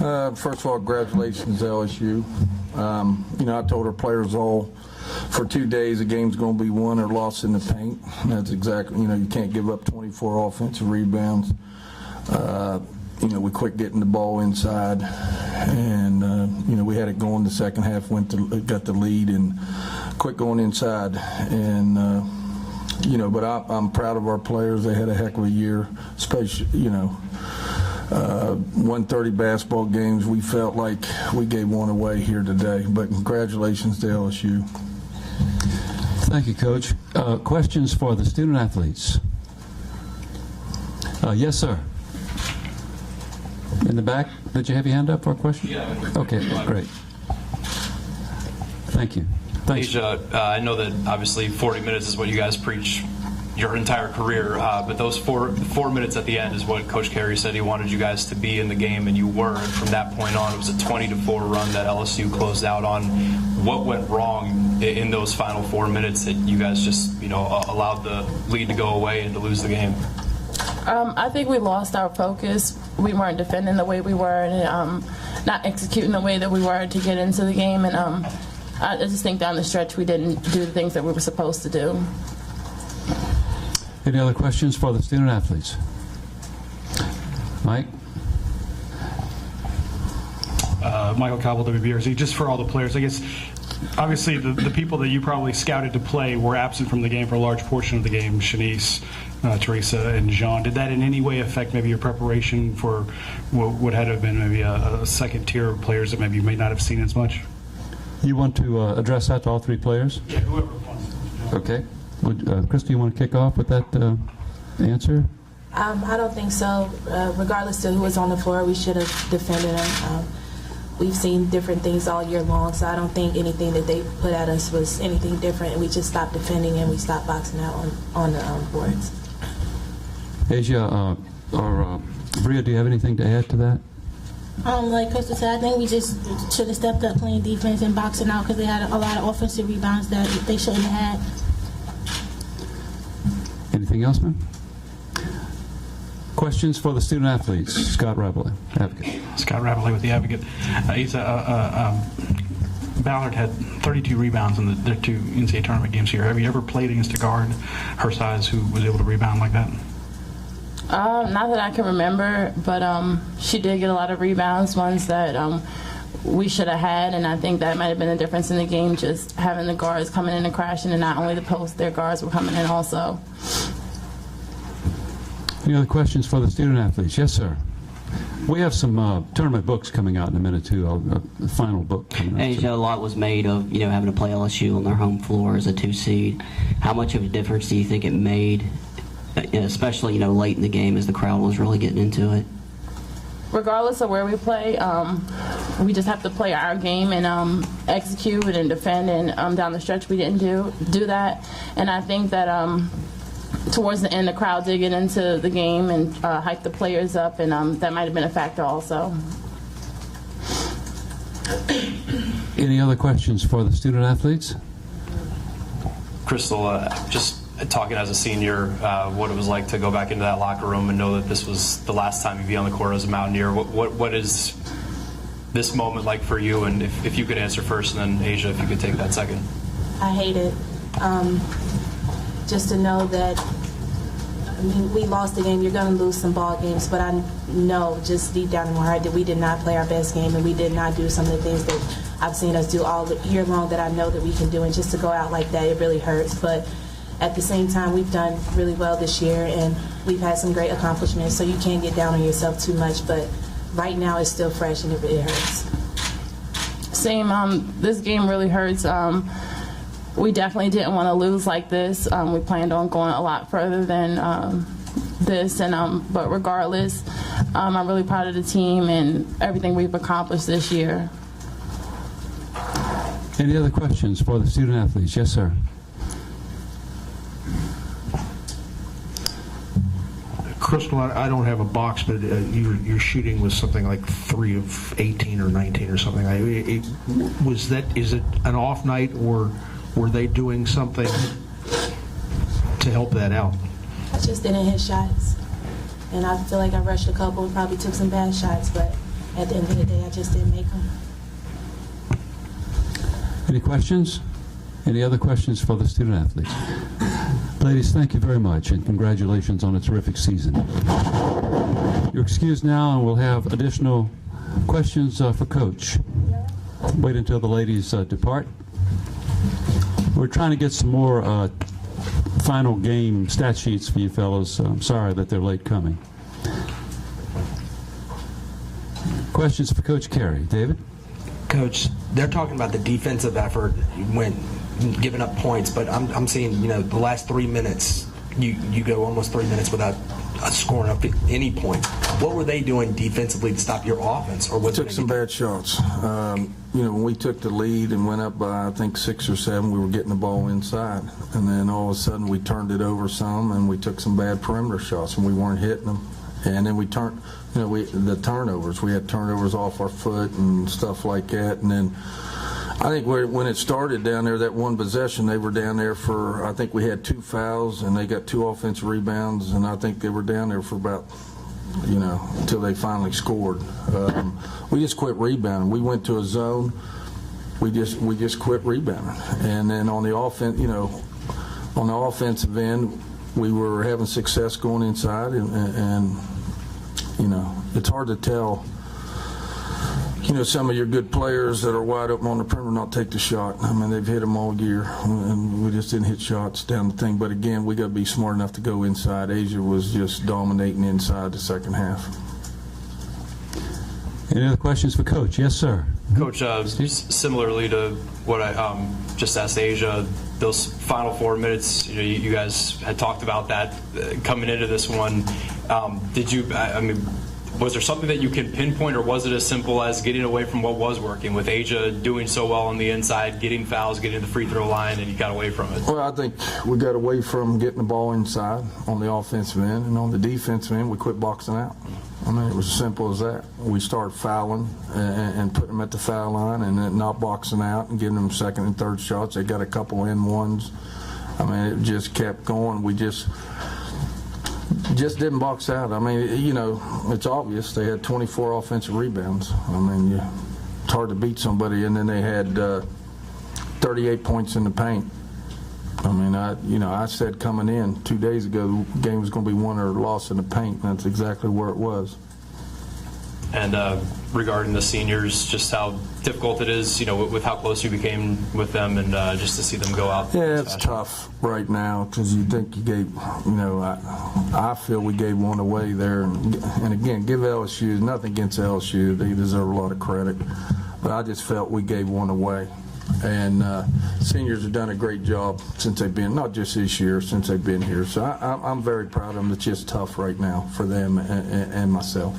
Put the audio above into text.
First of all, congratulations, LSU. I told our players all for 2 days the game's going to be won or lost in the paint. And that's exactly, you can't give up 24 offensive rebounds. We quit getting the ball inside, and we had it going the second half. Got the lead and quit going inside. And but I'm proud of our players. They had a heck of a year, especially 130 basketball games. We felt like we gave one away here today. But congratulations to LSU. Thank you, Coach. Questions for the student athletes? Yes, sir. In the back, did you have your hand up for a question? Yeah. Okay, great. Thank you. Thanks. Asya, I know that obviously 40 minutes is what you guys preach your entire career, but those four minutes at the end is what Coach Carey said he wanted you guys to be in the game, and you were. And from that point on, it was a 20-4 run that LSU closed out on. What went wrong in those final 4 minutes that you guys just, allowed the lead to go away and to lose the game? I think we lost our focus. We weren't defending the way we were, and not executing the way that we were to get into the game. And I just think down the stretch we didn't do the things that we were supposed to do. Any other questions for the student athletes? Mike? Michael Caldwell, WVU. Just for all the players, I guess, obviously the people that you probably scouted to play were absent from the game for a large portion of the game. Shanice, Teresa, and Jean. Did that in any way affect maybe your preparation for what would have been maybe a second tier of players that maybe you may not have seen as much? You want to address that to all three players? Yeah, whoever wants. Okay. Christal, you want to kick off with that answer? I don't think so. Regardless of who was on the floor, we should have defended them. We've seen different things all year long, so I don't think anything that they put at us was anything different. We just stopped defending and we stopped boxing out on the boards. Asya or Bria, do you have anything to add to that? Like Christal said, I think we just should have stepped up playing defense and boxing out because they had a lot of offensive rebounds that they shouldn't have had. Anything else, ma'am? Questions for the student athletes? Scott Rabelais, Advocate. Scott Rabelais with the Advocate. Ballard had 32 rebounds in the 2 NCAA tournament games here. Have you ever played against a guard her size who was able to rebound like that? Not that I can remember, but she did get a lot of rebounds, ones that we should have had, and I think that might have been the difference in the game, just having the guards coming in and crashing, and not only the post, their guards were coming in also. Any other questions for the student athletes? Yes, sir. We have some tournament books coming out in a minute, too. The final book coming out. Asya, a lot was made of, having to play LSU on their home floor as a 2 seed. How much of a difference do you think it made, especially, late in the game as the crowd was really getting into it? Regardless of where we play, we just have to play our game and execute and defend. And down the stretch, we didn't do that. And I think that towards the end, the crowd did get into the game and hype the players up, and that might have been a factor also. Any other questions for the student athletes? Christal, just talking as a senior, what it was like to go back into that locker room and know that this was the last time you'd be on the court as a Mountaineer. What is this moment like for you? And if you could answer first, and then Asya, if you could take that second. I hate it. Just to know that, we lost the game. You're going to lose some ball games, but I know just deep down in my heart that we did not play our best game, and we did not do some of the things that I've seen us do all year long that I know that we can do. And just to go out like that, it really hurts. But at the same time, we've done really well this year, and we've had some great accomplishments, so you can't get down on yourself too much. But right now, it's still fresh, and it hurts. Same. This game really hurts. We definitely didn't want to lose like this. We planned on going a lot further than this, and but regardless, I'm really proud of the team and everything we've accomplished this year. Any other questions for the student athletes? Yes, sir. Christal, I don't have a box, but your shooting was something like 3 of 18 or 19 or something. Is it an off night, or were they doing something to help that out? I just didn't hit shots, and I feel like I rushed a couple and probably took some bad shots, but at the end of the day, I just didn't make them. Any questions? Any other questions for the student athletes? Ladies, thank you very much, and congratulations on a terrific season. You're excused now, and we'll have additional questions for Coach. Wait until the ladies depart. We're trying to get some more final game stat sheets for you fellows. I'm sorry that they're late coming. Questions for Coach Carey. David? Coach, they're talking about the defensive effort when giving up points, but I'm seeing, the last 3 minutes, you go almost 3 minutes without scoring up any points. What were they doing defensively to stop your offense? Or was took some bad shots. When we took the lead and went up by, I think, 6 or 7, we were getting the ball inside. And then all of a sudden we turned it over some, and we took some bad perimeter shots, and we weren't hitting them. And then we turned, the turnovers. We had turnovers off our foot and stuff like that. And then I think when it started down there, that one possession, they were down there for, I think we had 2 fouls, and they got 2 offensive rebounds, and I think they were down there for about, until they finally scored. We just quit rebounding. We went to a zone. We just quit rebounding. And then on the offense, on the offensive end, we were having success going inside, and it's hard to tell. Some of your good players that are wide open on the perimeter not take the shot. I mean, they've hit them all year, and we just didn't hit shots down the thing. But again, we got to be smart enough to go inside. Asia was just dominating inside the second half. Any other questions for Coach? Yes, sir. Coach, similarly to what I just asked Asia, those final 4 minutes, you guys had talked about that coming into this one. Was there something that you can pinpoint, or was it as simple as getting away from what was working, with Asia doing so well on the inside, getting fouls, getting to the free throw line, and you got away from it? Well, I think we got away from getting the ball inside on the offensive end, and on the defensive end, we quit boxing out. I mean, it was as simple as that. We started fouling and putting them at the foul line, and then not boxing out and giving them second and third shots. They got a couple N1s. I mean, it just kept going. We just didn't box out. I mean, it's obvious they had 24 offensive rebounds. I mean, it's hard to beat somebody, and then they had 38 points in the paint. I mean, I said coming in 2 days ago the game was going to be won or lost in the paint, and that's exactly where it was. And regarding the seniors, just how difficult it is, with how close you became with them, and just to see them go out. Yeah, it's tough right now because you think you gave, I feel we gave one away there. And again, give LSU, nothing against LSU. They deserve a lot of credit. But I just felt we gave one away. And seniors have done a great job since they've been, not just this year, since they've been here. So I'm very proud of them. It's just tough right now for them and myself.